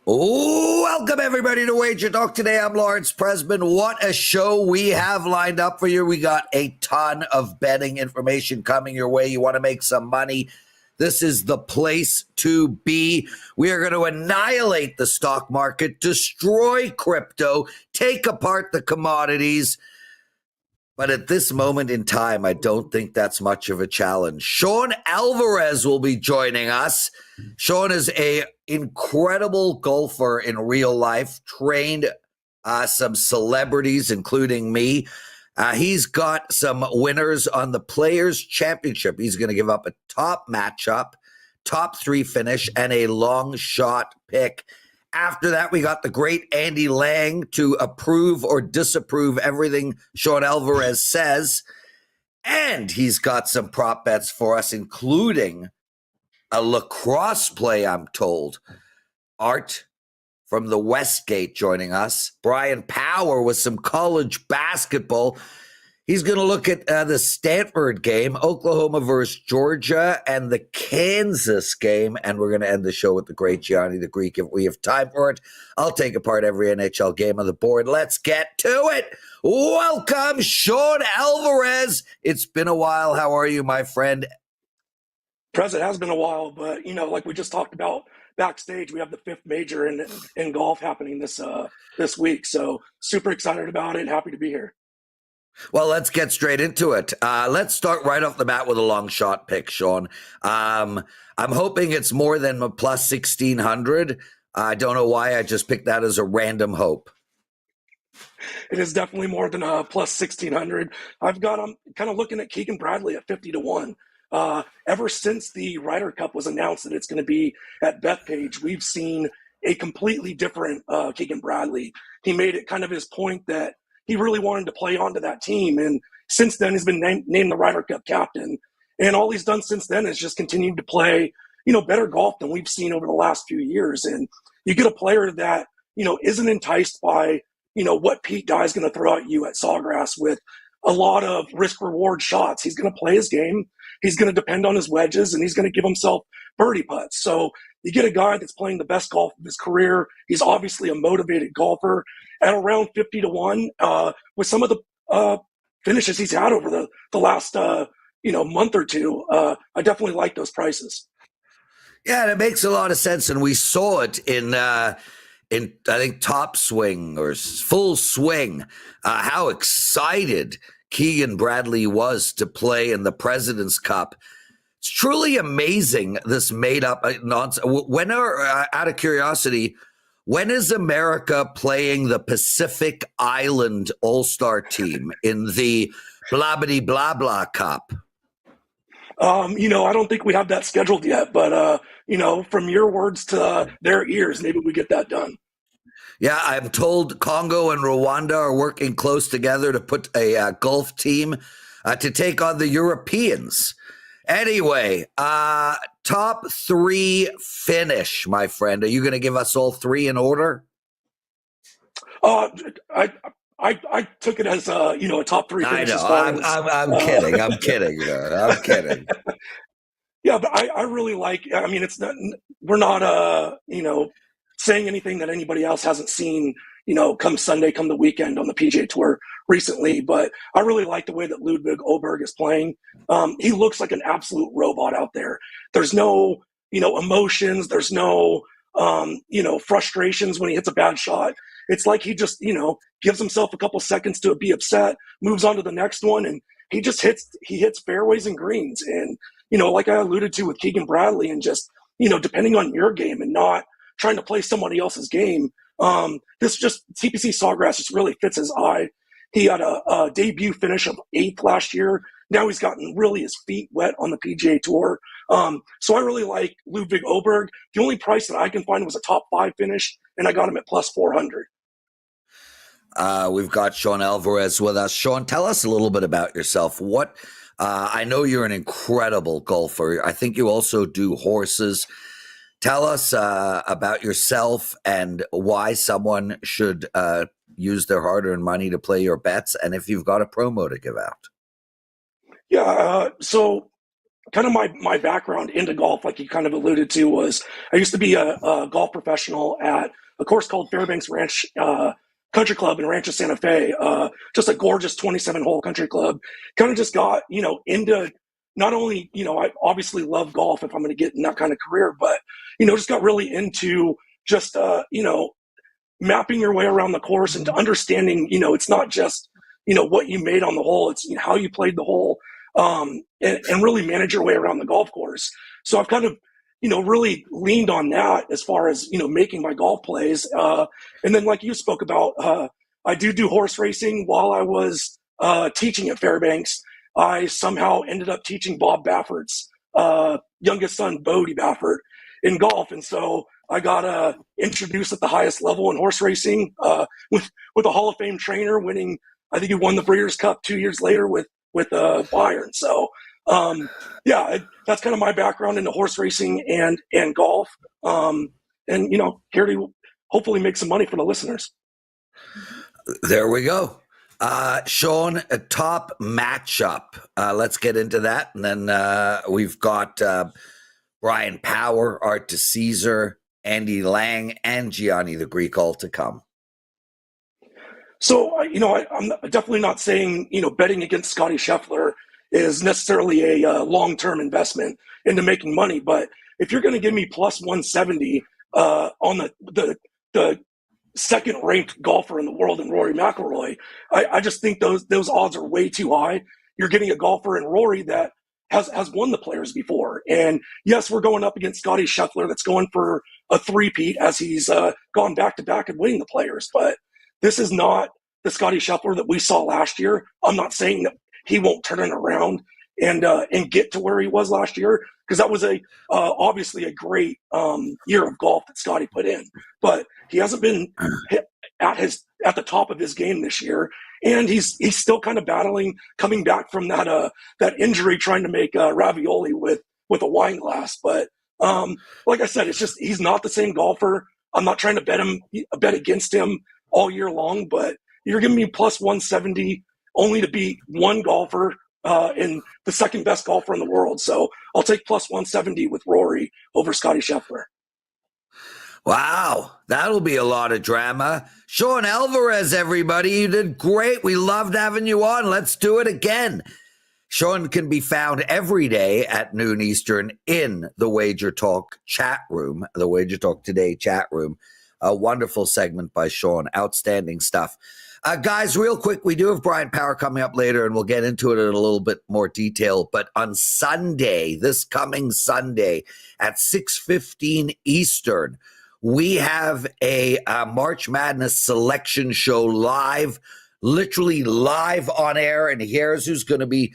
Welcome everybody to WagerTalk Today. I'm Lawrence Presman. What a show we have lined up for you. We got a ton of betting information coming your way. You want to make some money? This is the place to be. We are going to annihilate the stock market, destroy crypto, take apart the commodities. But at this moment in time, I don't think that's much of a challenge. Sean Alvarez will be joining us. Sean is a incredible golfer in real life, trained some celebrities, including me. He's got some winners on the Players' Championship. He's going to give up a top matchup, top three finish, and a long shot pick. After that, we got the great Andy Lang to approve or disapprove everything Sean Alvarez says. And he's got some prop bets for us, including a lacrosse play, I'm told. Art from the Westgate joining us. Bryan Power with some college basketball. He's going to look at the Stanford game, Oklahoma versus Georgia, and the Kansas game. And we're going to end the show with the great Gianni The Greek if we have time for it. I'll take apart every NHL game on the board. Let's get to it. Welcome, Sean Alvarez. It's been a while. How are you, my friend? Prez, it has been a while, but, like we just talked about backstage, we have the fifth major in golf happening this week. So super excited about it. Happy to be here. Well, let's get straight into it. Let's start right off the bat with a long shot pick, Sean. I'm hoping it's more than a plus 1,600. I don't know why. I just picked that as a random hope. It is definitely more than a plus 1,600. I'm kind of looking at Keegan Bradley at 50-1. Ever since the Ryder Cup was announced that it's going to be at Bethpage, we've seen a completely different Keegan Bradley. He made it kind of his point that he really wanted to play onto that team. And since then, he's been named the Ryder Cup captain. And all he's done since then is just continued to play, better golf than we've seen over the last few years. And you get a player that, isn't enticed by, what Pete Dye's going to throw at you at Sawgrass with a lot of risk-reward shots. He's going to play his game. He's going to depend on his wedges, and he's going to give himself birdie putts. So you get a guy that's playing the best golf of his career. He's obviously a motivated golfer at around 50-1 with some of the finishes he's had over the last month or two. I definitely like those prices. Yeah, and it makes a lot of sense, and we saw it in I think Top Swing or Full Swing. How excited Keegan Bradley was to play in the President's Cup. It's truly amazing, this made-up nonsense. Out of curiosity, when is America playing the Pacific Island All-Star team in the blah-blah-blah Cup? I don't think we have that scheduled yet, but, from your words to their ears, maybe we get that done. Yeah, I'm told Congo and Rwanda are working close together to put a golf team to take on the Europeans. Anyway, top three finish, my friend. Are you going to give us all three in order? I took it as a top three finish. I know. I'm kidding. I'm kidding. I'm kidding. Yeah, but I really like. I mean, it's not. We're not. Saying anything that anybody else hasn't seen, come Sunday, come the weekend on the PGA Tour recently. But I really like the way that Ludwig Oberg is playing. He looks like an absolute robot out there. There's no, emotions. There's no, frustrations when he hits a bad shot. It's like he just, gives himself a couple seconds to be upset, moves on to the next one, and he hits fairways and greens. And, like I alluded to with Keegan Bradley, and just, depending on your game and not trying to play somebody else's game. This just TPC Sawgrass just really fits his eye. He had a debut finish of 8th last year. Now he's gotten really his feet wet on the PGA Tour. So I really like Ludwig Oberg. The only price that I can find was a top 5 finish, and I got him at plus 400. We've got Sean Alvarez with us. Sean, tell us a little bit about yourself. I know you're an incredible golfer. I think you also do horses. Tell us about yourself and why someone should use their hard-earned money to play your bets, and if you've got a promo to give out. Yeah, so kind of my background into golf, like you kind of alluded to, was I used to be a golf professional at a course called Fairbanks Ranch Country Club in Rancho Santa Fe. Just a gorgeous 27-hole country club. Kind of just got, into not only, I obviously love golf if I'm going to get in that kind of career, but, just got really into just, mapping your way around the course and to understanding, it's not just, what you made on the hole, it's how you played the hole, and really manage your way around the golf course. So I've kind of, really leaned on that as far as, making my golf plays. And then like you spoke about, I do horse racing. While I was teaching at Fairbanks, I somehow ended up teaching Bob Baffert's youngest son, Bodie Baffert, in golf. And so I got introduced at the highest level in horse racing with a Hall of Fame trainer winning. I think he won the Breeders' Cup 2 years later with Bayern. So that's kind of my background into horse racing and golf. And here to hopefully make some money for the listeners. There we go. Sean, a top matchup. Let's get into that. And then we've got Bryan Power, Art to Caesar, Andy Lang, and Gianni the Greek all to come. So, I'm definitely not saying, betting against Scotty Scheffler is necessarily a long-term investment into making money. But if you're going to give me plus 170 on the second-ranked golfer in the world in Rory McIlroy, I just think those odds are way too high. You're getting a golfer in Rory that has won the Players before. And yes, we're going up against Scotty Scheffler that's going for a three-peat as he's gone back-to-back and winning the Players. But this is not the Scotty Scheffler that we saw last year. I'm not saying that he won't turn it around and get to where he was last year, because that was obviously a great year of golf that Scotty put in. But he hasn't been at the top of his game this year, and he's still kind of battling, coming back from that injury, trying to make ravioli with a wine glass. But like I said, it's just he's not the same golfer. I'm not trying to bet against him all year long, but you're giving me plus 170 only to beat one golfer and the second best golfer in the world. So I'll take plus 170 with Rory over Scotty Scheffler. Wow, that'll be a lot of drama. Sean Alvarez, everybody, you did great. We loved having you on. Let's do it again. Sean can be found every day at noon Eastern in the WagerTalk chat room, the WagerTalk Today chat room. A wonderful segment by Sean. Outstanding stuff. Guys, real quick, we do have Bryan Power coming up later, and we'll get into it in a little bit more detail. But on Sunday, this coming Sunday at 6:15 Eastern, we have a March Madness selection show live, literally live on air. And here's who's going to be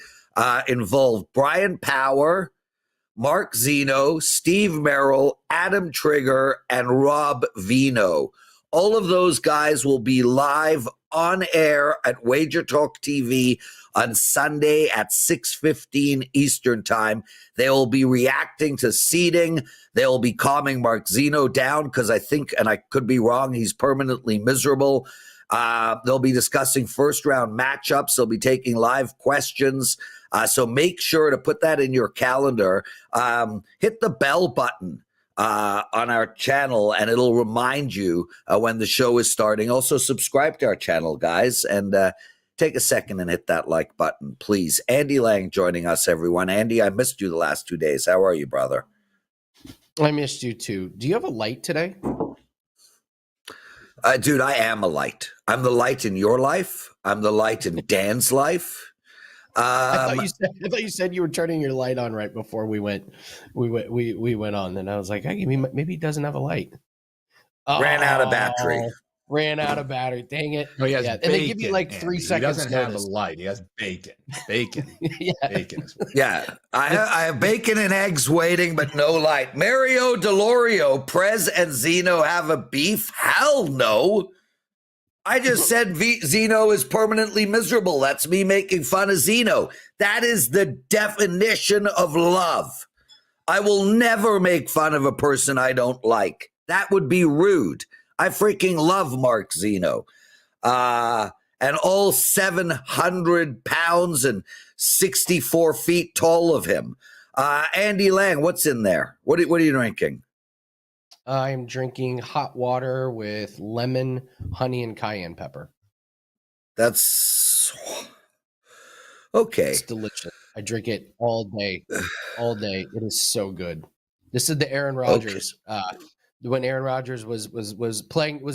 involved. Bryan Power, Mark Zeno, Steve Merrill, Adam Trigger, and Rob Vino. All of those guys will be live on air at WagerTalk TV on Sunday at 6:15 Eastern time. They will be reacting to seeding. They'll be calming Mark Zeno down because I think, and I could be wrong, he's permanently miserable. They'll be discussing first-round matchups. They'll be taking live questions. So make sure to put that in your calendar. Hit the bell button on our channel, and it'll remind you when the show is starting. Also, subscribe to our channel, guys, and take a second and hit that like button, please. Andy Lang joining us, everyone. Andy, I missed you the last 2 days. How are you, brother? I missed you, too. Do you have a light today? Dude, I am a light. I'm the light in your life. I'm the light in Dan's life. I thought you said you were turning your light on right before we went on. And I was like, hey, maybe he doesn't have a light. Ran out of battery. Ran out of battery. Dang it. No, he has bacon, and they give you like 3 seconds. He doesn't have a light. He has bacon. Bacon. Yeah. Bacon. Yeah. I have bacon and eggs waiting, but no light. Mario Delorio, Prez and Zeno have a beef? Hell no. I just said Zeno is permanently miserable. That's me making fun of Zeno. That is the definition of love. I will never make fun of a person I don't like. That would be rude. I freaking love Mark Zeno. And all 700 pounds and 64 feet tall of him. Andy Lang, what's in there? What are you drinking? I'm drinking hot water with lemon, honey, and cayenne pepper. That's okay. It's delicious. I drink it all day, all day. It is so good. This is the Aaron Rodgers. When Aaron Rodgers was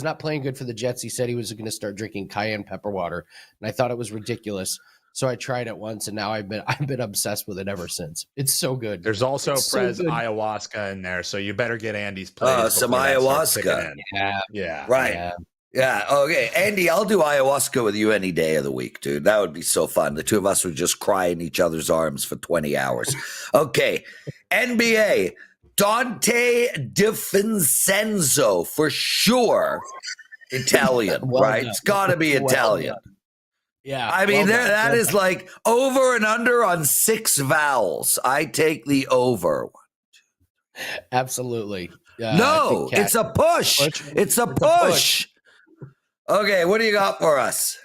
not playing good for the Jets, he said he was going to start drinking cayenne pepper water, and I thought it was ridiculous. So I tried it once, and now I've been obsessed with it ever since. It's so good. There's also Prez ayahuasca in there, so you better get Andy's place. Some ayahuasca. Yeah. Right. Yeah. Okay. Andy, I'll do ayahuasca with you any day of the week, dude. That would be so fun. The two of us would just cry in each other's arms for 20 hours. Okay. NBA. Dante DiVincenzo, for sure. Italian, right? Done. It's got to be Italian. Yeah. I mean, that is like over and under on 6 vowels. I take the over. Absolutely. No, it's a push. It's a push. Okay, what do you got for us?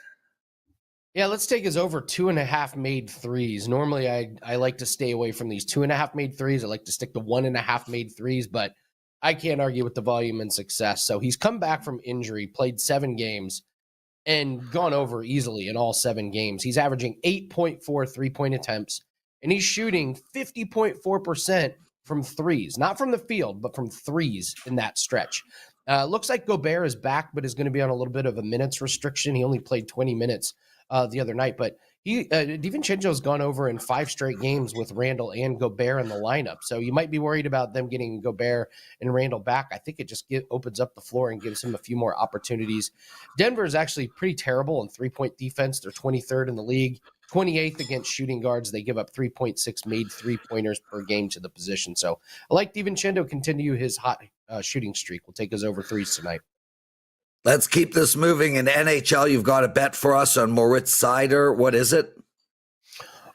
Yeah, let's take his over 2.5 made threes. Normally, I like to stay away from these 2.5 made threes. I like to stick to 1.5 made threes, but I can't argue with the volume and success. So he's come back from injury, played 7 games, and gone over easily in all 7 games. He's averaging 8.4 3-point attempts, and he's shooting 50.4% from threes, not from the field, but from threes in that stretch. Looks like Gobert is back, but is going to be on a little bit of a minutes restriction. He only played 20 minutes the other night, but DiVincenzo's gone over in 5 straight games with Randall and Gobert in the lineup. So you might be worried about them getting Gobert and Randall back. I think it just opens up the floor and gives him a few more opportunities. Denver is actually pretty terrible in 3-point defense. They're 23rd in the league, 28th against shooting guards. They give up 3.6 made 3-pointers per game to the position. So I like DiVincenzo continue his hot shooting streak. We'll take his over 3s tonight. Let's keep this moving. In NHL, you've got a bet for us on Moritz Seider. What is it?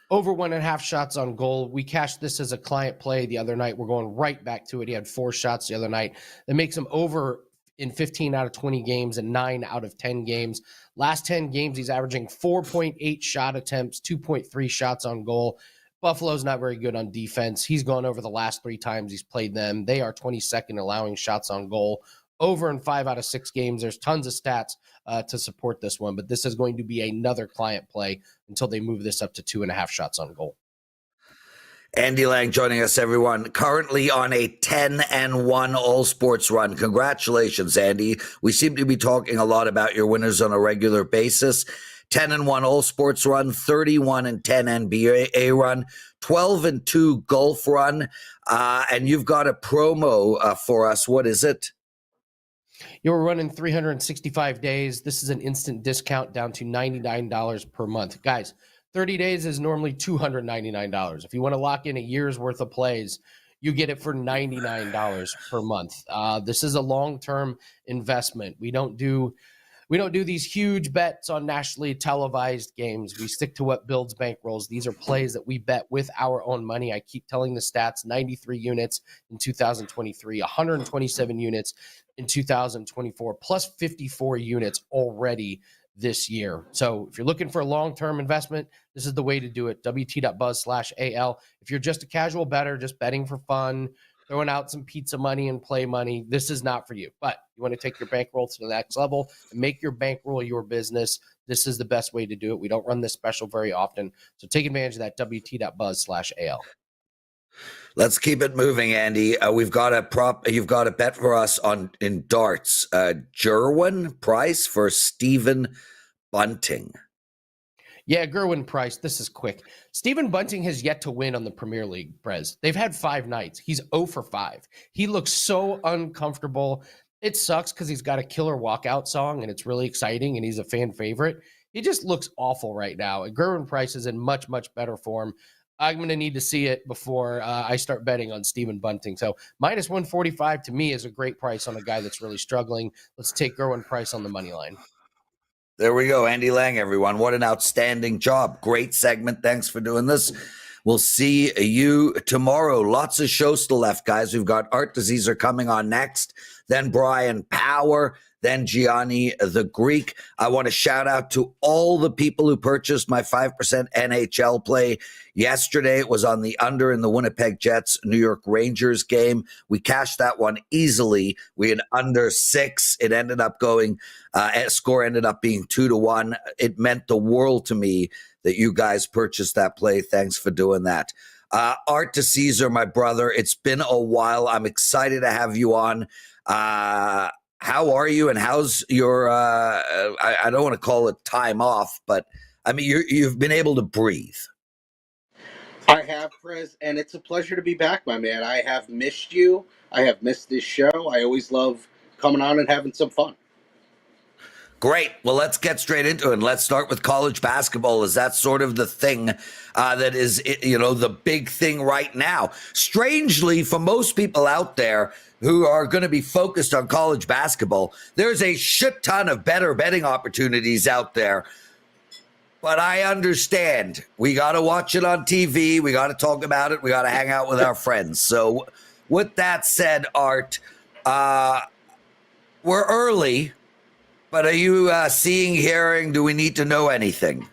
Over 1.5 shots on goal. We cashed this as a client play the other night. We're going right back to it. He had 4 shots the other night. That makes him over in 15 out of 20 games and 9 out of 10 games. Last 10 games, he's averaging 4.8 shot attempts, 2.3 shots on goal. Buffalo's not very good on defense. He's gone over the last 3 times he's played them. They are 22nd allowing shots on goal. Over in 5 out of 6 games. There's tons of stats to support this one, but this is going to be another client play until they move this up to 2.5 shots on goal. Andy Lang joining us, everyone. Currently on a 10-1 all sports run. Congratulations, Andy. We seem to be talking a lot about your winners on a regular basis. 10-1 all sports run, 31-10 NBA run, 12-2 golf run, and you've got a promo for us. What is it? You're running 365 days. This is an instant discount down to $99 per month. Guys, 30 days is normally $299. If you want to lock in a year's worth of plays, you get it for $99 per month. This is a long-term investment. We don't do these huge bets on nationally televised games. We stick to what builds bankrolls. These are plays that we bet with our own money. I keep telling the stats, 93 units in 2023, 127 units in 2024, plus 54 units already this year. So if you're looking for a long-term investment, this is the way to do it. WT.buzz/AL. If you're just a casual bettor, just betting for fun, throwing out some pizza money and play money, this is not for you. But you want to take your bankroll to the next level and make your bankroll your business, this is the best way to do it. We don't run this special very often. So take advantage of that, WT.buzz/AL. Let's keep it moving, Andy. We've got a prop. You've got a bet for us in darts. Gerwin Price for Stephen Bunting. Yeah, Gerwin Price. This is quick. Stephen Bunting has yet to win on the Premier League, Prez. They've had 5 nights. He's 0 for 5. He looks so uncomfortable. It sucks because he's got a killer walkout song and it's really exciting and he's a fan favorite. He just looks awful right now. And Gerwin Price is in much, much better form. I'm going to need to see it before I start betting on Stephen Bunting. So minus 145 to me is a great price on a guy that's really struggling. Let's take Gerwin Price on the money line. There we go. Andy Lang, everyone. What an outstanding job. Great segment. Thanks for doing this. We'll see you tomorrow. Lots of shows still left, guys. We've got Art Diseaser coming on next. Then Bryan Power. then Gianni The Greek. I want to shout out to all the people who purchased my 5% NHL play yesterday. It was on the under in the Winnipeg Jets New York Rangers game. We cashed that one easily. We had under 6. It ended up going, score ended up being 2-1. It meant the world to me that you guys purchased that play. Thanks for doing that. Art to Caesar, my brother. It's been a while. I'm excited to have you on. How are you, and how's your? I don't want to call it time off, but I mean you've been able to breathe. I have, Prez, and it's a pleasure to be back, my man. I have missed you. I have missed this show. I always love coming on and having some fun. Great. Well, let's get straight into it. And let's start with college basketball. Is that sort of the thing that is, the big thing right now? Strangely, for most people out there who are going to be focused on college basketball, there's a shit ton of better betting opportunities out there. But I understand. We got to watch it on TV. We got to talk about it. We got to hang out with our friends. So with that said, Art, we're early. But are you seeing, hearing, do we need to know anything?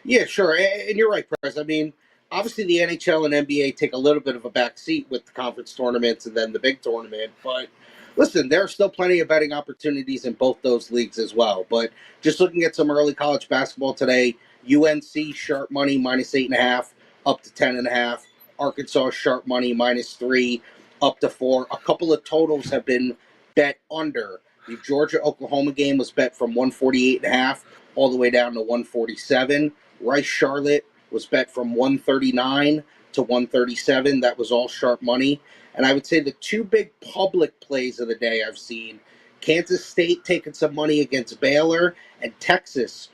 Yeah, sure. And you're right, Prez. I mean, obviously the NHL and NBA take a little bit of a back seat with the conference tournaments and then the big tournament. But listen, there are still plenty of betting opportunities in both those leagues as well. But just looking at some early college basketball today, UNC sharp money -8.5 up to 10.5. Arkansas sharp money -3 up to 4. A couple of totals have been bet under. The Georgia-Oklahoma game was bet from 148.5 all the way down to 147. Rice-Charlotte was bet from 139 to 137. That was all sharp money. And I would say the two big public plays of the day I've seen, Kansas State taking some money against Baylor, and Texas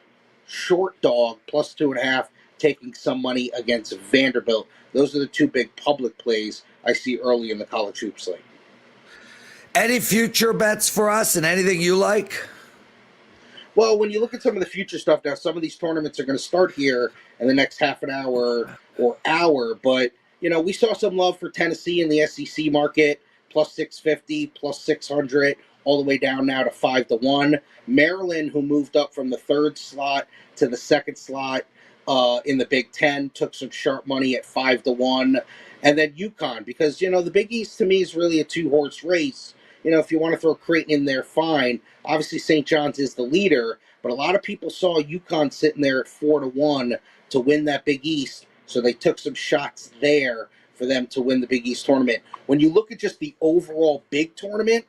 short dog +2.5 taking some money against Vanderbilt. Those are the two big public plays I see early in the college hoops slate. Any future bets for us and anything you like? Well, when you look at some of the future stuff now, some of these tournaments are going to start here in the next half an hour or hour. But, we saw some love for Tennessee in the SEC market, +650, +600, all the way down now to 5-1. Maryland, who moved up from the third slot to the second slot in the Big Ten, took some sharp money at 5-1. And then UConn, because, the Big East to me is really a two-horse race. If you want to throw Creighton in there, fine. Obviously, St. John's is the leader, but a lot of people saw UConn sitting there at 4-1 to win that Big East, so they took some shots there for them to win the Big East tournament. When you look at just the overall big tournament,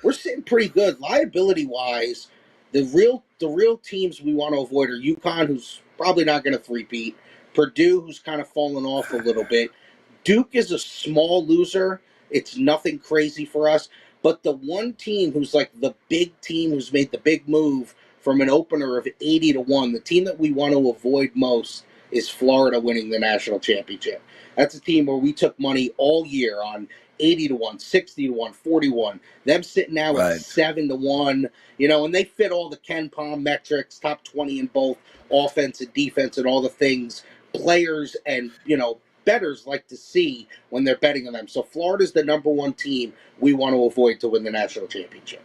we're sitting pretty good. Liability-wise, the real teams we want to avoid are UConn, who's probably not going to three-peat, Purdue, who's kind of fallen off a little bit. Duke is a small loser. It's nothing crazy for us. But the one team who's like the big team who's made the big move from an opener of 80-1, the team that we want to avoid most is Florida winning the national championship. That's a team where we took money all year on 80-1, 60-1, 41. Them sitting now at 7-1, and they fit all the Ken Palm metrics, top 20 in both offense and defense and all the things players and, bettors like to see when they're betting on them. So Florida's the number one team we want to avoid to win the national championship.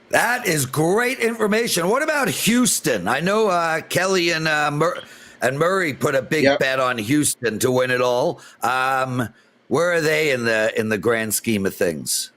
That is great information. What about Houston? I know Kelly and Murray put a big bet on Houston to win it all. Where are they in the grand scheme of things?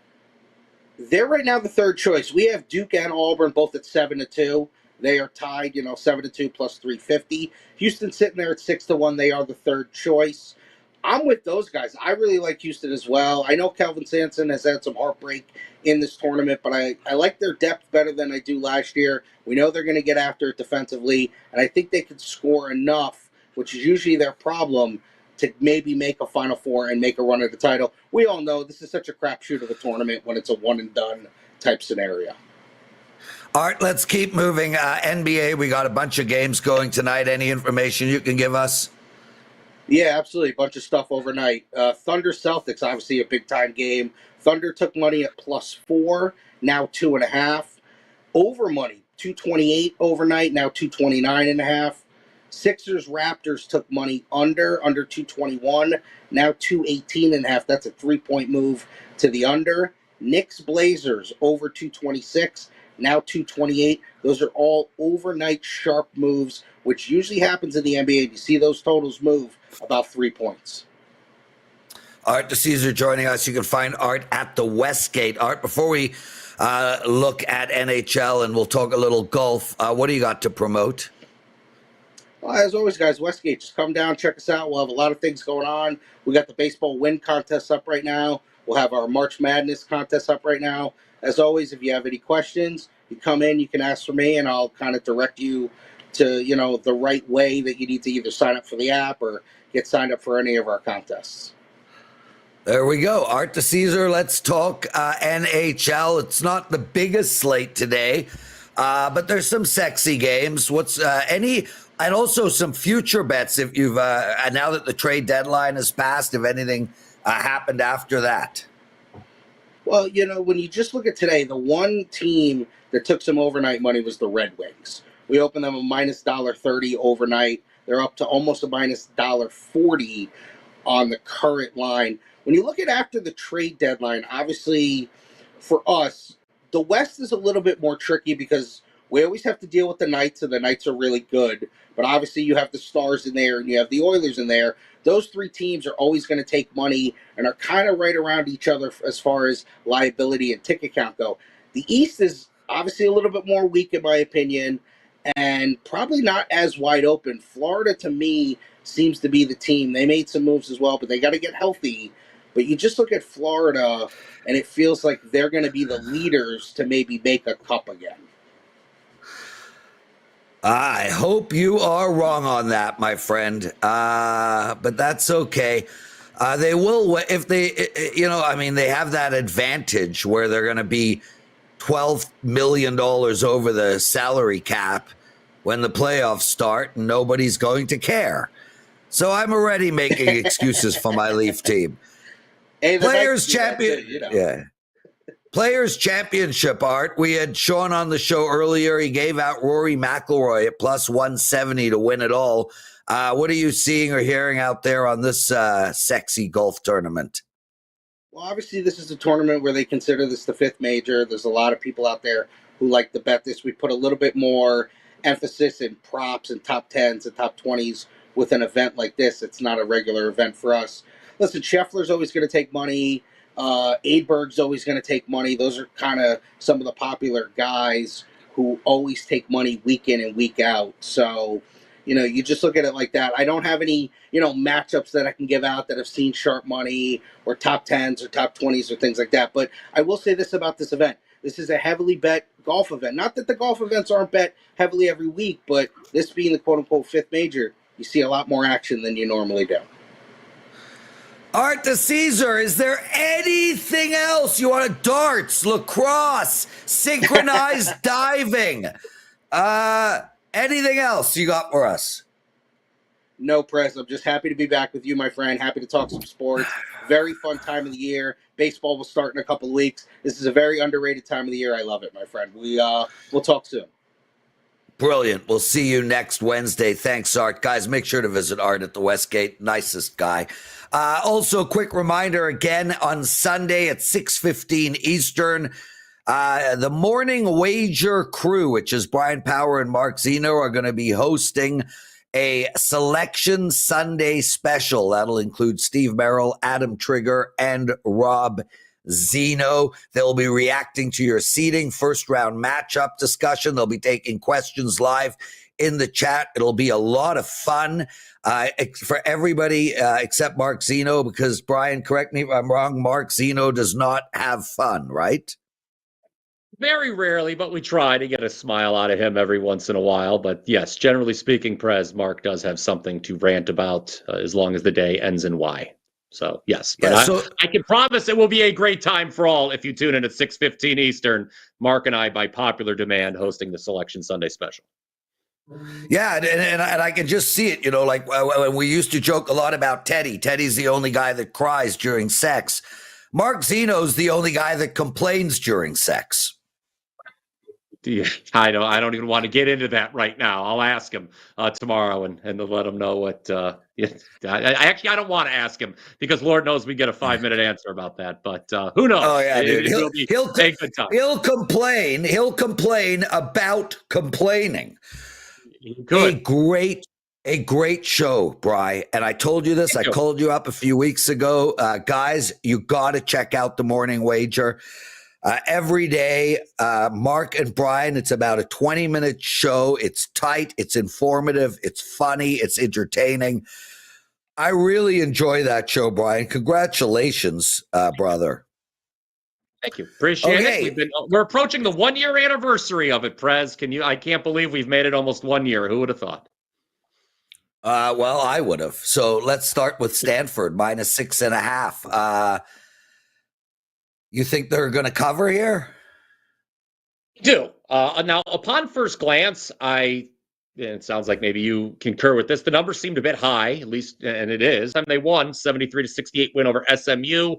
They're right now the third choice. We have Duke and Auburn both at 7-2. They are tied, 7-2 +350. Houston sitting there at 6-1. They are the third choice. I'm with those guys. I really like Houston as well. I know Kelvin Sampson has had some heartbreak in this tournament, but I like their depth better than I do last year. We know they're going to get after it defensively, and I think they can score enough, which is usually their problem, to maybe make a Final Four and make a run at the title. We all know this is such a crapshoot of a tournament when it's a one-and-done type scenario. All right, let's keep moving. NBA, we got a bunch of games going tonight. Any information you can give us? Yeah, absolutely. A bunch of stuff overnight. Thunder Celtics, obviously a big-time game. Thunder took money at +4, now 2.5. Over money, 228 overnight, now 229.5. Sixers Raptors took money under 221, now 218.5. That's a 3-point move to the under. Knicks Blazers over 226, now 228. Those are all overnight sharp moves, which usually happens in the NBA. You see those totals move about 3 points. Art DeCesar joining us. You can find Art at the Westgate. Art, before we look at NHL and we'll talk a little golf, what do you got to promote? Well, as always, guys, Westgate, just come down, check us out. We'll have a lot of things going on. We got the baseball win contest up right now. We'll have our March Madness contest up right now. As always, if you have any questions, you come in, you can ask for me, and I'll kind of direct you to, the right way that you need to either sign up for the app or get signed up for any of our contests. There we go. Art DeCesar, let's talk NHL. It's not the biggest slate today, but there's some sexy games. What's and also some future bets if you've now that the trade deadline has passed, if anything happened after that. Well, when you just look at today, the one team that took some overnight money was the Red Wings. We opened them a minus $1.30 overnight. They're up to almost a minus $1.40 on the current line. When you look at after the trade deadline, obviously for us, the West is a little bit more tricky because we always have to deal with the Knights, and the Knights are really good. But obviously you have the Stars in there and you have the Oilers in there. Those three teams are always going to take money and are kind of right around each other as far as liability and ticket count go. The East is obviously a little bit more weak in my opinion and probably not as wide open. Florida, to me, seems to be the team. They made some moves as well, but they got to get healthy. But you just look at Florida, and it feels like they're going to be the leaders to maybe make a cup again. I hope you are wrong on that, my friend. But that's okay. They will, if they, they have that advantage where they're going to be $12 million over the salary cap when the playoffs start, and nobody's going to care. So I'm already making excuses for my Leaf team. Hey, Players Players Championship, Art. We had Sean on the show earlier. He gave out Rory McIlroy at plus 170 to win it all. What are you seeing or hearing out there on this sexy golf tournament? Well, obviously, this is a tournament where they consider this the fifth major. There's a lot of people out there who like to bet this. We put a little bit more emphasis in props and top 10s and top 20s with an event like this. It's not a regular event for us. Listen, Scheffler's always going to take money. Aidberg's always going to take money. Those are kind of some of the popular guys who always take money week in and week out. So, you just look at it like that. I don't have any, matchups that I can give out that have seen sharp money or top 10s or top 20s or things like that. But I will say this about this event. This is a heavily bet golf event. Not that the golf events aren't bet heavily every week, but this being the quote-unquote fifth major, you see a lot more action than you normally do. Art DeCesar, is there anything else you want? Darts, lacrosse, synchronized diving, anything else you got for us? No, Prez. I'm just happy to be back with you, my friend. Happy to talk some sports. Very fun time of the year. Baseball will start in a couple of weeks. This is a very underrated time of the year. I love it, my friend. We'll talk soon. Brilliant. We'll see you next Wednesday. Thanks, Art. Guys, make sure to visit Art at the Westgate. Nicest guy. Also, quick reminder again on Sunday at 6:15 Eastern, the Morning Wager crew, which is Bryan Power and Mark Zeno, are going to be hosting a Selection Sunday special. That'll include Steve Merrill, Adam Trigger, and Rob Zeno. They'll be reacting to your seeding first round matchup discussion. They'll be taking questions live in the chat. It'll be a lot of fun for everybody except Mark Zeno, because Brian, correct me if I'm wrong, Mark Zeno does not have fun, right? Very rarely, but we try to get a smile out of him every once in a while. But yes, generally speaking, Prez, Mark does have something to rant about as long as the day ends in Y. So yes, but yeah, I can promise it will be a great time for all if you tune in at 6:15 Eastern. Mark and I, by popular demand, hosting the Selection Sunday special. Yeah, and I can just see it, like when we used to joke a lot about Teddy. Teddy's the only guy that cries during sex. Mark Zeno's the only guy that complains during sex. I don't even want to get into that right now. I'll ask him tomorrow and to let him know what. I don't want to ask him because Lord knows we get a 5-minute answer about that. But who knows? Oh yeah, dude. It will be a good time. He'll complain. He'll complain about complaining. Good. A great show, Bri. And I told you this. I called you up a few weeks ago, guys. You got to check out the Morning Wager. Every day, Mark and Brian, it's about a 20-minute show. It's tight, it's informative, it's funny, it's entertaining. I really enjoy that show, Brian. Congratulations, brother. Thank you. Appreciate it. We're approaching the 1-year anniversary of it, Prez. I can't believe we've made it almost 1 year. Who would have thought? Well, I would have. So let's start with Stanford, minus 6.5. You think they're going to cover here? I do. Now, upon first glance, it sounds like maybe you concur with this. The numbers seemed a bit high, at least, and it is. They won 73-68 win over SMU.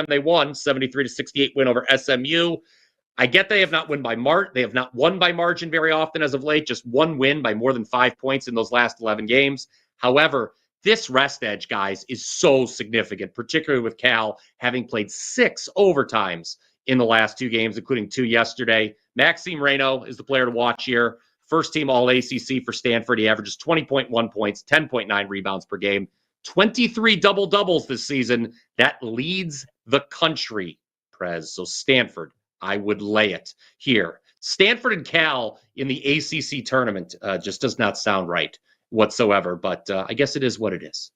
They won 73-68 win over SMU. I get they have not won by They have not won by margin very often as of late. Just one win by more than 5 points in those last 11 games. However, this rest edge, guys, is so significant, particularly with Cal having played 6 overtimes in the last 2 games, including 2 yesterday. Maxime Reynaud is the player to watch here. First team All-ACC for Stanford. He averages 20.1 points, 10.9 rebounds per game, 23 double-doubles this season. That leads the country, Prez. So Stanford, I would lay it here. Stanford and Cal in the ACC tournament just does not sound right whatsoever, but I guess it is what it is.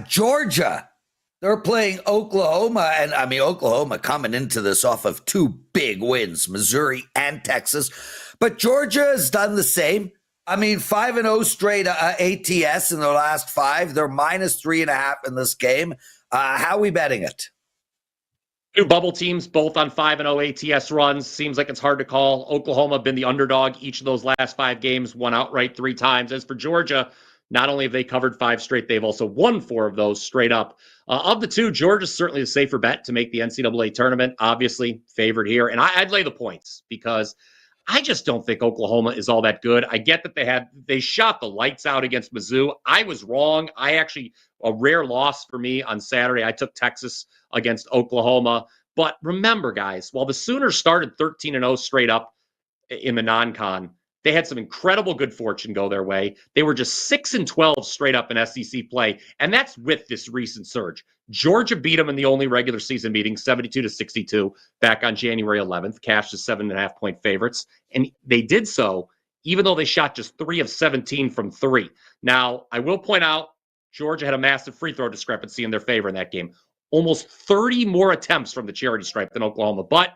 Georgia, they're playing Oklahoma, and I mean Oklahoma coming into this off of 2 big wins, Missouri and Texas, but Georgia has done the same. I mean, 5-0 straight ATS in their last 5. They're minus 3.5 in this game. How are we betting it? 2 bubble teams, both on 5-0 ATS runs. Seems like it's hard to call. Oklahoma been the underdog each of those last 5 games, won outright 3 times. As for Georgia, not only have they covered 5 straight, they've also won 4 of those straight up. Of the 2, Georgia's certainly the safer bet to make the NCAA tournament. Obviously favored here. And I'd lay the points because I just don't think Oklahoma is all that good. I get that they shot the lights out against Mizzou. I was wrong. A rare loss for me on Saturday. I took Texas against Oklahoma. But remember, guys, while the Sooners started 13-0 straight up in the non-con, they had some incredible good fortune go their way. They were just 6-12 straight up in SEC play, and that's with this recent surge. Georgia beat them in the only regular season meeting, 72-62, back on January 11th, cashed as 7.5-point favorites, and they did so even though they shot just 3 of 17 from 3. Now, I will point out, Georgia had a massive free throw discrepancy in their favor in that game. Almost 30 more attempts from the charity stripe than Oklahoma. But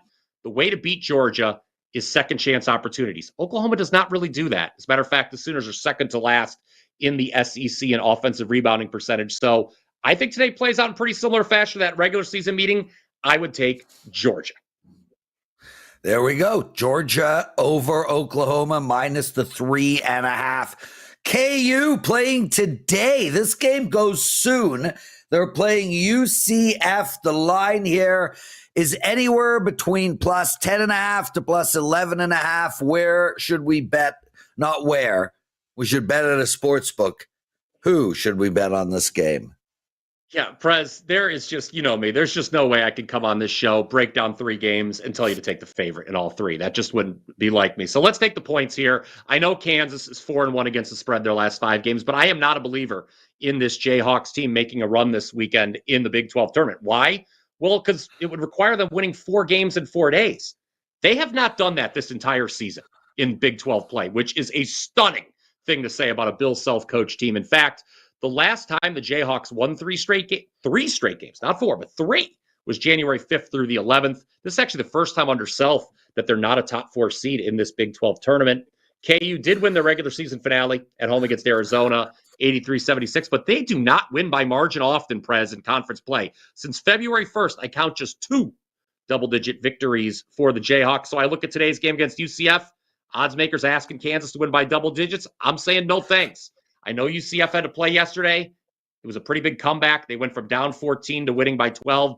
the way to beat Georgia is second chance opportunities. Oklahoma does not really do that. As a matter of fact, the Sooners are second to last in the SEC in offensive rebounding percentage. So I think today plays out in pretty similar fashion to that regular season meeting. I would take Georgia. There we go. Georgia over Oklahoma minus the 3.5. KU playing today. This game goes soon. They're playing UCF. The line here is anywhere between plus 10.5 to plus 11.5. Where should we bet? Not where. We should bet at a sports book. Who should we bet on this game? Yeah, Prez, there is just, you know me, there's just no way I could come on this show, break down 3 games, and tell you to take the favorite in all 3. That just wouldn't be like me. So let's take the points here. I know Kansas is 4-1 against the spread their last 5 games, but I am not a believer in this Jayhawks team making a run this weekend in the Big 12 tournament. Why? Well, because it would require them winning 4 games in 4 days. They have not done that this entire season in Big 12 play, which is a stunning thing to say about a Bill Self-coached team. In fact, the last time the Jayhawks won 3 straight games, not 4, but 3, was January 5th through the 11th. This is actually the first time under Self that they're not a top 4 seed in this Big 12 tournament. KU did win their regular season finale at home against Arizona, 83-76, but they do not win by margin often, Prez, in conference play. Since February 1st, I count just 2 double-digit victories for the Jayhawks. So I look at today's game against UCF. Odds makers asking Kansas to win by double digits. I'm saying no thanks. I know UCF had to play yesterday. It was a pretty big comeback. They went from down 14 to winning by 12,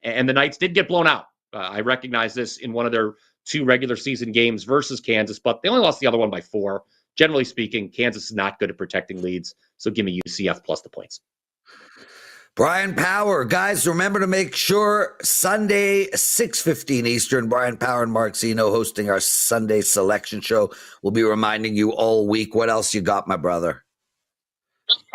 and the Knights did get blown out. I recognize this in one of their 2 regular season games versus Kansas, but they only lost the other one by 4. Generally speaking, Kansas is not good at protecting leads, so give me UCF plus the points. Bryan Power, guys, remember to make sure Sunday, 6:15 Eastern, Bryan Power and Mark Zeno hosting our Sunday selection show. We'll be reminding you all week. What else you got, my brother?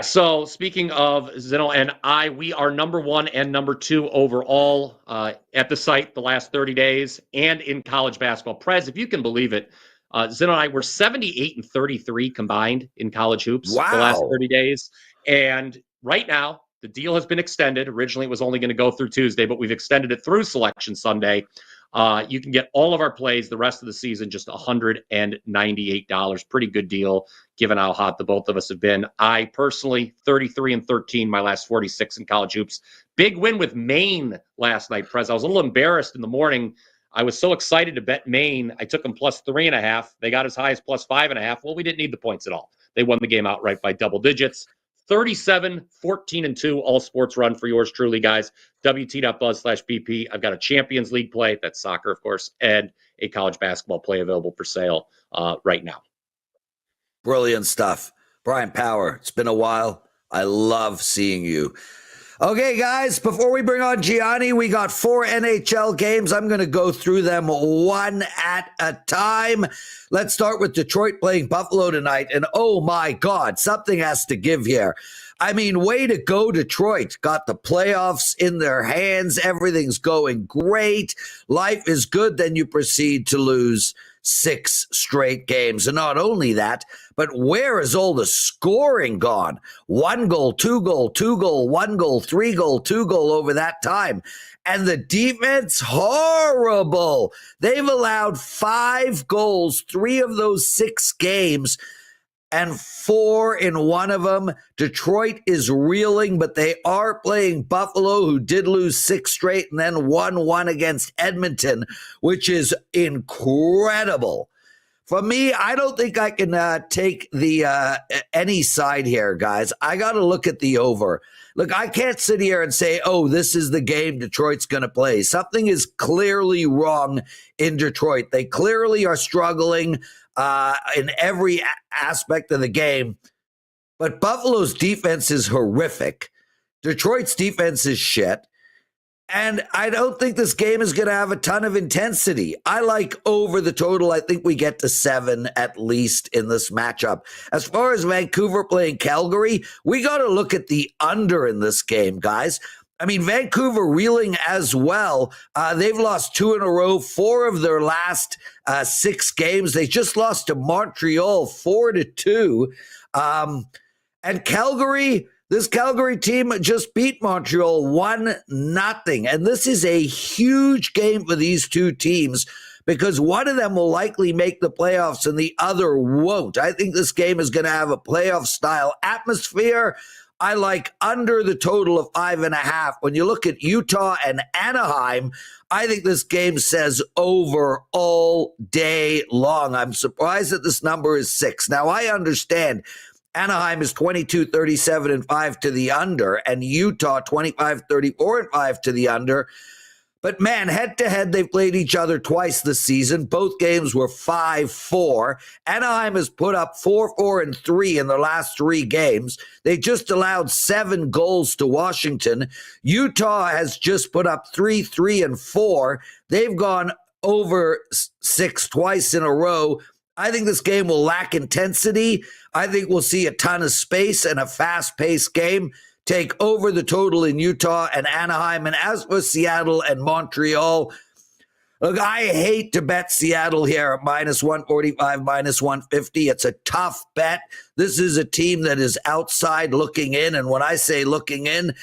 So speaking of Zeno and I, we are number 1 and number 2 overall at the site the last 30 days and in college basketball. Prez, if you can believe it, Zeno and I were 78 and 33 combined in college hoops the last 30 days. And right now, the deal has been extended. Originally, it was only going to go through Tuesday, but we've extended it through Selection Sunday. You can get all of our plays the rest of the season, just $198. Pretty good deal, given how hot the both of us have been. I personally, 33 and 13, my last 46 in college hoops. Big win with Maine last night, Prez. I was a little embarrassed in the morning. I was so excited to bet Maine. I took them plus 3.5. They got as high as plus 5.5. Well, we didn't need the points at all. They won the game outright by double digits. 37, 14, and 2, all sports run for yours truly, guys. WT.buzz/BP. I've got a Champions League play, that's soccer, of course, and a college basketball play available for sale right now. Brilliant stuff. Bryan Power, it's been a while. I love seeing you. Okay, guys, before we bring on Gianni, we got 4 NHL games. I'm going to go through them one at a time. Let's start with Detroit playing Buffalo tonight. And oh my God, something has to give here. I mean, way to go, Detroit. Got the playoffs in their hands. Everything's going great. Life is good. Then you proceed to lose 6 straight games. And not only that, but where is all the scoring gone? 1 goal, 2 goal, 2 goal, 1 goal, 3 goal, 2 goal over that time. And the defense, horrible. They've allowed 5 goals, 3 of those 6 games, and 4 in one of them. Detroit is reeling, but they are playing Buffalo, who did lose 6 straight and then won 1 against Edmonton, which is incredible. For me, I don't think I can take the any side here, guys. I got to look at the over. Look, I can't sit here and say, oh, this is the game Detroit's going to play. Something is clearly wrong in Detroit. They clearly are struggling in every aspect of the game. But Buffalo's defense is horrific. Detroit's defense is shit. And I don't think this game is going to have a ton of intensity. I like over the total. I think we get to 7 at least in this matchup. As far as Vancouver playing Calgary, we got to look at the under in this game, guys. I mean, Vancouver reeling as well. They've lost 2 in a row, 4 of their last 6 games. They just lost to Montreal 4-2. And Calgary, this Calgary team just beat Montreal 1-0. And this is a huge game for these two teams because one of them will likely make the playoffs and the other won't. I think this game is going to have a playoff-style atmosphere. I like under the total of 5.5. When you look at Utah and Anaheim, I think this game says over all day long. I'm surprised that this number is 6. Now, I understand Anaheim is 22-37-5 to the under, and Utah 25-34-5 to the under. But man, head-to-head, they've played each other twice this season. Both games were 5-4. Anaheim has put up 4-4-3 in their last 3 games. They just allowed 7 goals to Washington. Utah has just put up 3-3-4. They've gone over 6 twice in a row. I think this game will lack intensity. I think we'll see a ton of space and a fast-paced game. Take over the total in Utah and Anaheim. And as for Seattle and Montreal, look, I hate to bet Seattle here at -145, -150. It's a tough bet. This is a team that is outside looking in. And when I say looking in,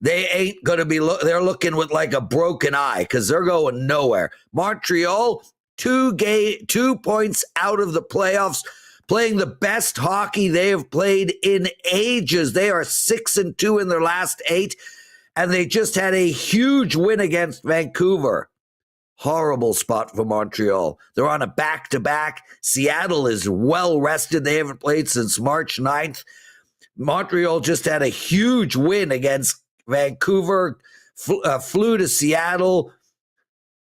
they ain't going to be, they're looking with like a broken eye because they're going nowhere. Montreal, 2 points out of the playoffs, playing the best hockey they have played in ages. They are 6-2 in their last 8, and they just had a huge win against Vancouver. Horrible spot for Montreal. They're on a back-to-back. Seattle is well rested. They haven't played since March 9th. Montreal just had a huge win against Vancouver, flew to Seattle.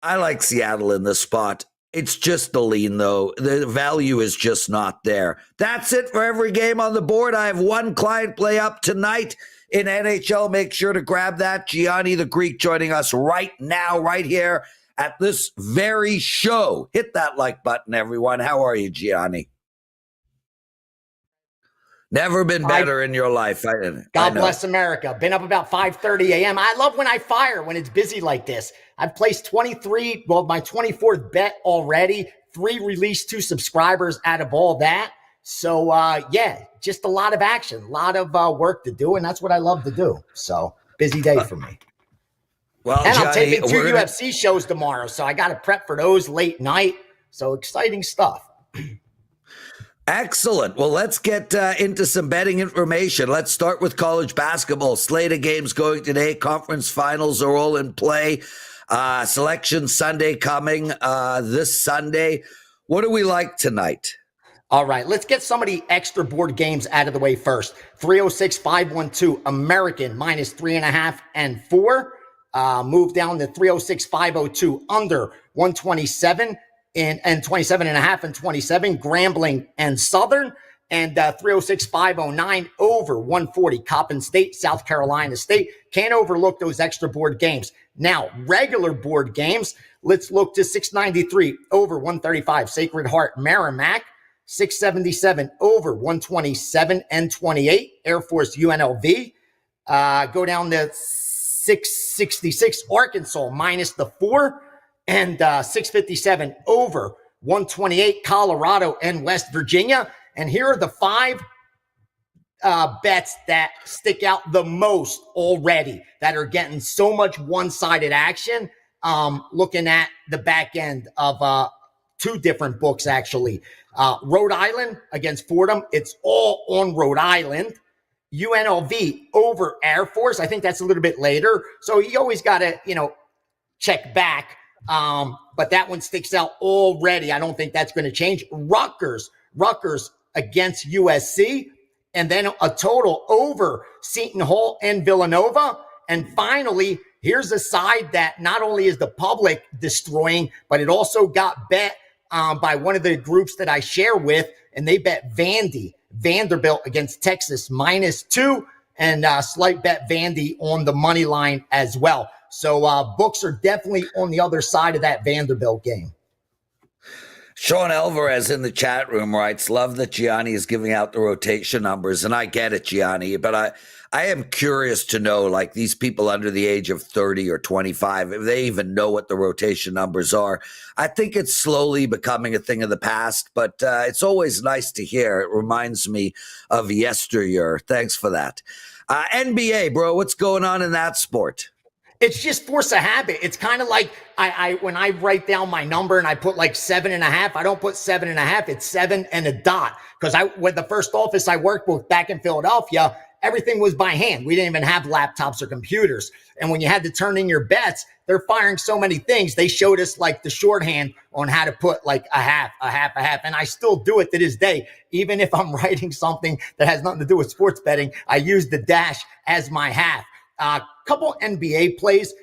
I like Seattle in this spot. It's just the lean, though. The value is just not there. That's it for every game on the board. I have one client play up tonight in NHL. Make sure to grab that. Gianni The Greek joining us right now, right here at this very show. Hit that like button, everyone. How are you, Gianni? Never been better in your life. God bless America. Been up about 5:30 a.m. I love when I fire when it's busy like this. I've placed 23, well, my 24th bet already. 3 released to subscribers out of all that. So, yeah, just a lot of action, a lot of work to do, and that's what I love to do. So, busy day for me. Well, and Johnny, I'm taping 2 UFC shows tomorrow, so I got to prep for those late night. So, exciting stuff. Excellent. Well, let's get into some betting information. Let's start with college basketball. Slate of games going today. Conference finals are all in play. Selection Sunday coming this Sunday. What do we like tonight? All right, let's get some of the extra board games out of the way first. 306-512, American minus 3.5 and 4. Move down to 306-502, under 127 and 27.5 and 27, Grambling and Southern. And 306-509, over 140, Coppin State, South Carolina State. Can't overlook those extra board games. Now, regular board games, let's look to 693, over 135, Sacred Heart, Merrimack. 677, over 127 and 28, Air Force UNLV. Go down to 666, Arkansas, minus the 4. And 657, over 128, Colorado and West Virginia. And here are the 5 bets that stick out the most already, that are getting so much one-sided action. Looking at the back end of 2 different books, actually. Rhode Island against Fordham. It's all on Rhode Island. UNLV over Air Force. I think that's a little bit later. So you always got to, check back. But that one sticks out already. I don't think that's going to change. Rutgers against USC. And then a total over Seton Hall and Villanova. And finally, here's a side that not only is the public destroying, but it also got bet by one of the groups that I share with, and they bet Vanderbilt against Texas minus 2, and slight bet Vandy on the money line as well. So books are definitely on the other side of that Vanderbilt game. Sean Alvarez in the chat room writes, love that Gianni is giving out the rotation numbers. And I get it, Gianni, but I am curious to know, like, these people under the age of 30 or 25, if they even know what the rotation numbers are. I think it's slowly becoming a thing of the past, but it's always nice to hear. It reminds me of yesteryear. Thanks for that. NBA, bro, what's going on in that sport? It's just force of habit. It's kind of like I when I write down my number and I put like 7.5, I don't put 7.5, it's 7 and a dot. Because with the first office I worked with back in Philadelphia, everything was by hand. We didn't even have laptops or computers. And when you had to turn in your bets, they're firing so many things. They showed us like the shorthand on how to put like a half. And I still do it to this day. Even if I'm writing something that has nothing to do with sports betting, I use the dash as my half. Couple NBA plays,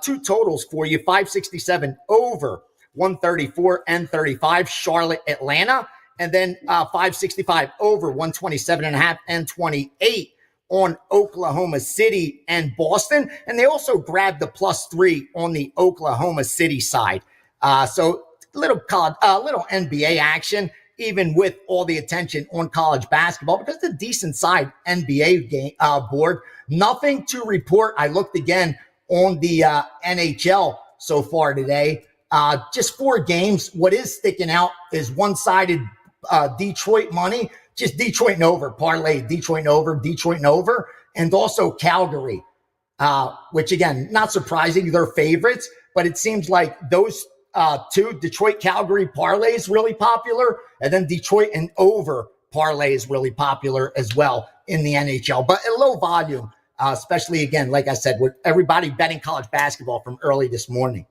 2 totals for you, 567 over 134 and 35, Charlotte, Atlanta, and then 565 over 127.5 and 28 on Oklahoma City and Boston. And they also grabbed the +3 on the Oklahoma City side. So little NBA action, even with all the attention on college basketball, because it's a decent side NBA game board. Nothing to report. I looked again on the NHL so far today. Just 4 games. What is sticking out is one-sided Detroit money, just Detroit and over, parlay Detroit and over, and also Calgary, which again, not surprising, they're favorites, but it seems like those 2, Detroit Calgary parlay is really popular, and then Detroit and over parlay is really popular as well in the NHL, but at low volume, especially again, like I said, with everybody betting college basketball from early this morning.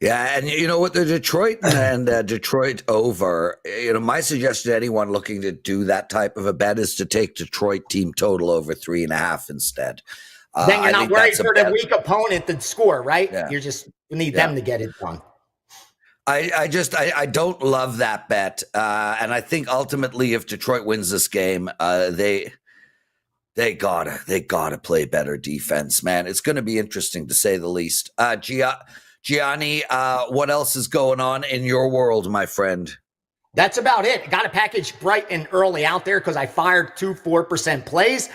Yeah, and you know what, the Detroit and Detroit over, my suggestion to anyone looking to do that type of a bet is to take Detroit team total over 3.5 instead. Then you're not worried for the weak opponent to score, right? Yeah. You need them to get it done. I don't love that bet, and I think ultimately, if Detroit wins this game, they gotta play better defense, man. It's going to be interesting to say the least. Gianni, what else is going on in your world, my friend? That's about it. Got a package bright and early out there because I fired 2 4% plays.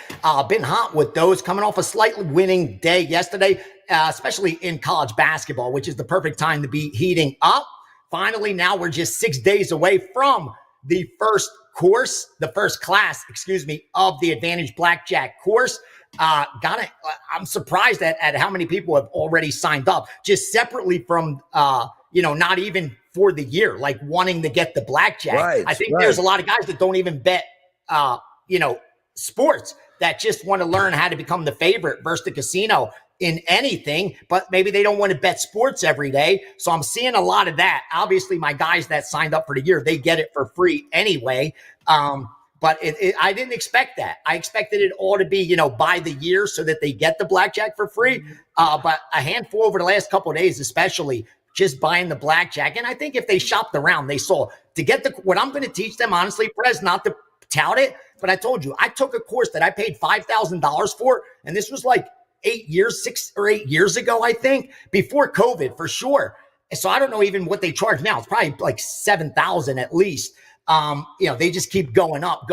Been hot with those, coming off a slightly winning day yesterday, especially in college basketball, which is the perfect time to be heating up. Finally, now we're just 6 days away from the first class, of the Advantage Blackjack course. I'm surprised at how many people have already signed up, just separately from, not even for the year, like wanting to get the blackjack. Right, I think there's a lot of guys that don't even bet, sports, that just want to learn how to become the favorite versus the casino in anything, but maybe they don't want to bet sports every day. So I'm seeing a lot of that. Obviously, my guys that signed up for the year, they get it for free anyway. But I didn't expect that. I expected it all to be, by the year so that they get the blackjack for free. But a handful over the last couple of days, especially, just buying the blackjack. And I think if they shopped around, they saw to get what I'm going to teach them, honestly, Prez, not to tout it, but I told you, I took a course that I paid $5,000 for, and this was like 6 or 8 years ago, I think, before COVID for sure. And so I don't know even what they charge now. It's probably like 7,000 at least. They just keep going up.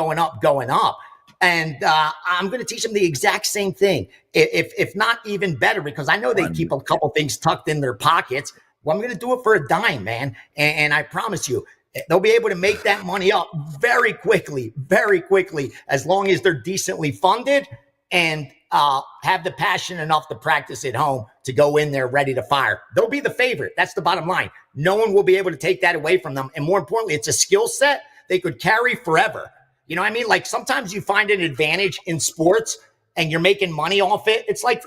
And I'm going to teach them the exact same thing, if not even better, because I know they keep a couple things tucked in their pockets. Well, I'm going to do it for a dime, man. And I promise you, they'll be able to make that money up very quickly, as long as they're decently funded and have the passion enough to practice at home to go in there ready to fire. They'll be the favorite. That's the bottom line. No one will be able to take that away from them. And more importantly, it's a skill set they could carry forever. You know what I mean? Like sometimes you find an advantage in sports and you're making money off it. It's like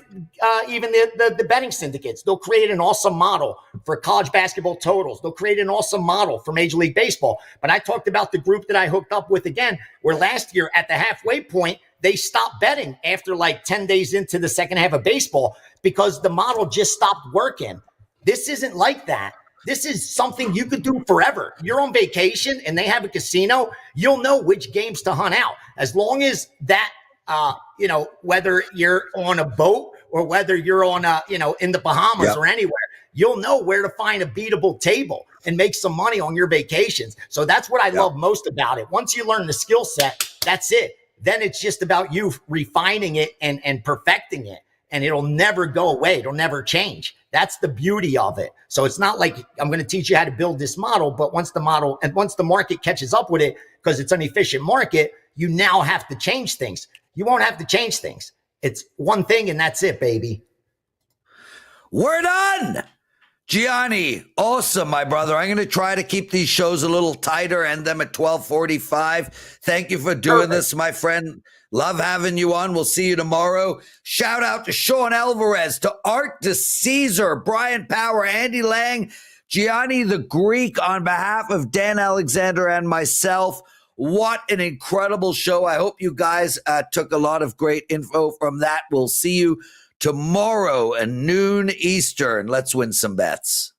even the betting syndicates. They'll create an awesome model for college basketball totals. They'll create an awesome model for Major League Baseball. But I talked about the group that I hooked up with again, where last year at the halfway point, they stopped betting after like 10 days into the second half of baseball because the model just stopped working. This isn't like that. This is something you could do forever. You're on vacation and they have a casino. You'll know which games to hunt out. As long as that, whether you're on a boat or whether you're on in the Bahamas or anywhere, you'll know where to find a beatable table and make some money on your vacations. So that's what I love most about it. Once you learn the skill set, that's it. Then it's just about you refining it and perfecting it. And it'll never go away. It'll never change. That's the beauty of it. So it's not like I'm going to teach you how to build this model, but once the market catches up with it, because it's an efficient market, you now have to change things. You won't have to change things. It's one thing and that's it, baby. We're done. Gianni, awesome, my brother. I'm going to try to keep these shows a little tighter, end them at 12:45. Thank you for doing this, my friend. Love having you on. We'll see you tomorrow. Shout out to Sean Alvarez, to Art, to Caesar, Bryan Power, Andy Lang, Gianni the Greek, on behalf of Dan Alexander and myself. What an incredible show. I hope you guys took a lot of great info from that. We'll see you tomorrow at noon Eastern. Let's win some bets.